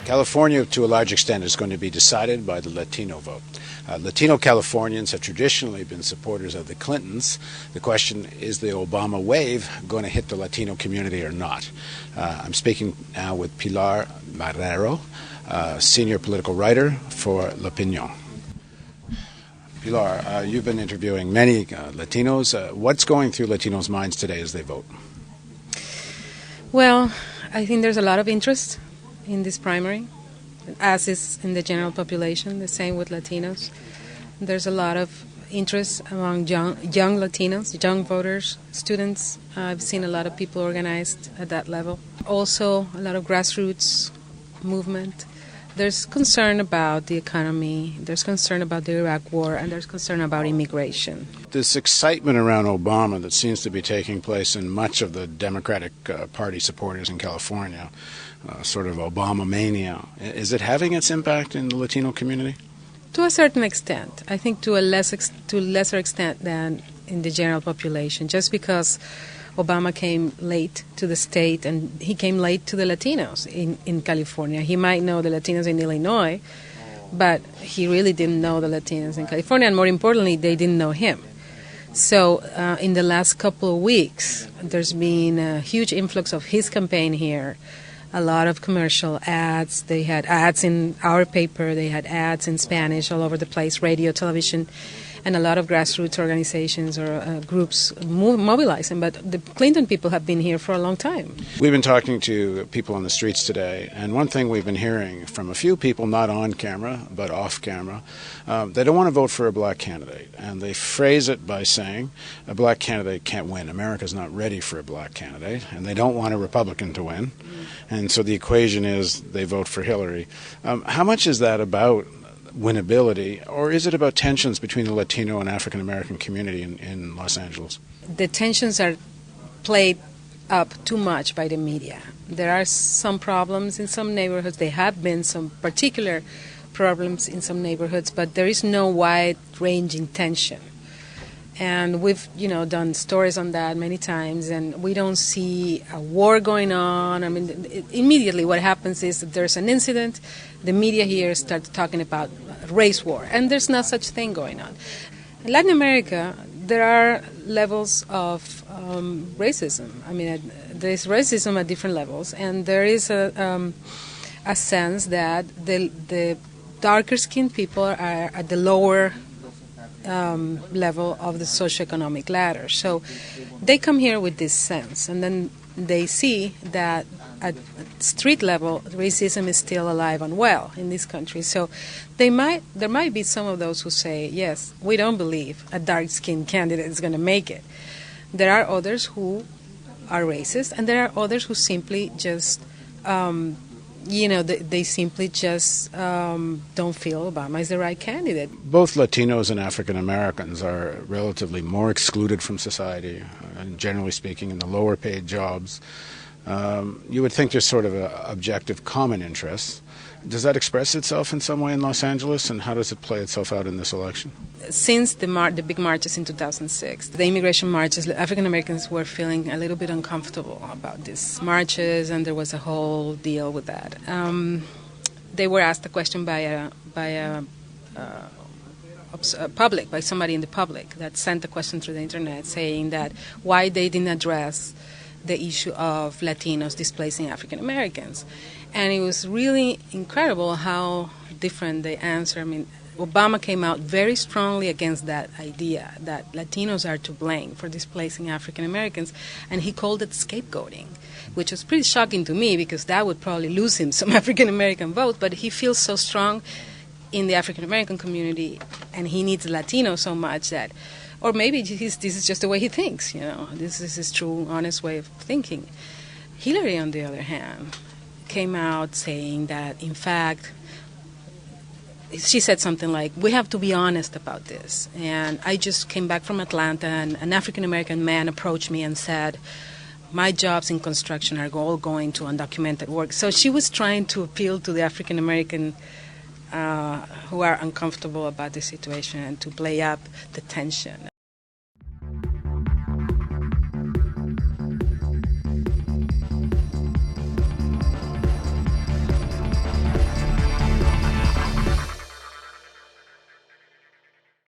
California, to a large extent, is going to be decided by the Latino vote. Latino Californians have traditionally been supporters of the Clintons. The question is the Obama wave going to hit the Latino community or not? I'm speaking now with Pilar Marrero, senior political writer for L'Opinion. Pilar, you've been interviewing many Latinos. What's going through Latinos' minds today as they vote? Well, I think there's a lot of interest in this primary, as is in the general population, the same with Latinos. There's a lot of interest among young Latinos, young voters, students. I've seen a lot of people organized at that level. Also, a lot of grassroots movement. There's concern about the economy, there's concern about the Iraq war, and there's concern about immigration. This excitement around Obama that seems to be taking place in much of the Democratic Party supporters in California, sort of Obama mania, is it having its impact in the Latino community? To a certain extent. I think to a lesser extent than in the general population, just because Obama came late to the state and he came late to the Latinos in California. He might know the Latinos in Illinois, but he really didn't know the Latinos in California, and more importantly, they didn't know him. So in the last couple of weeks, there's been a huge influx of his campaign here. A lot of commercial ads. They had ads in our paper. They had ads in Spanish all over the place, radio, television, and a lot of grassroots organizations or groups mobilizing. But the Clinton people have been here for a long time. We've been talking to people on the streets today, and one thing we've been hearing from a few people, not on camera, but off camera, they don't want to vote for a black candidate. And they phrase it by saying, a black candidate can't win. America's not ready for a black candidate, and they don't want a Republican to win. And so the equation is they vote for Hillary. How much is that about winnability, or is it about tensions between the Latino and African American community in Los Angeles? The tensions are played up too much by the media. There are some problems in some neighborhoods. There have been some particular problems in some neighborhoods, but there is no wide-ranging tension. And we've, done stories on that many times, and we don't see a war going on. I mean, immediately what happens is that there's an incident, the media here starts talking about race war, and there's no such thing going on. In Latin America, there are levels of racism. I mean, there's racism at different levels, and there is a sense that the darker-skinned people are at the lower level of the socioeconomic ladder. So they come here with this sense, and then they see that at street level, racism is still alive and well in this country. So there might be some of those who say, yes, we don't believe a dark-skinned candidate is going to make it. There are others who are racist, and there are others who simply just they simply just don't feel Obama is the right candidate. Both Latinos and African Americans are relatively more excluded from society, and generally speaking, in the lower paid jobs. You would think there's sort of an objective common interest. Does that express itself in some way in Los Angeles, and how does it play itself out in this election? Since the big marches in 2006, the immigration marches, African Americans were feeling a little bit uncomfortable about these marches, and there was a whole deal with that. They were asked a question by somebody in the public that sent a question through the internet saying that why they didn't address the issue of Latinos displacing African Americans. And it was really incredible how different the answer. I mean, Obama came out very strongly against that idea that Latinos are to blame for displacing African Americans, and he called it scapegoating, which was pretty shocking to me because that would probably lose him some African American votes. But he feels so strong in the African American community, and he needs Latinos so much that, or maybe this is just the way he thinks. This is his true, honest way of thinking. Hillary, on the other hand, came out saying that, in fact, she said something like, we have to be honest about this. And I just came back from Atlanta, and an African-American man approached me and said, my jobs in construction are all going to undocumented work. So she was trying to appeal to the African-American who are uncomfortable about the situation and to play up the tension.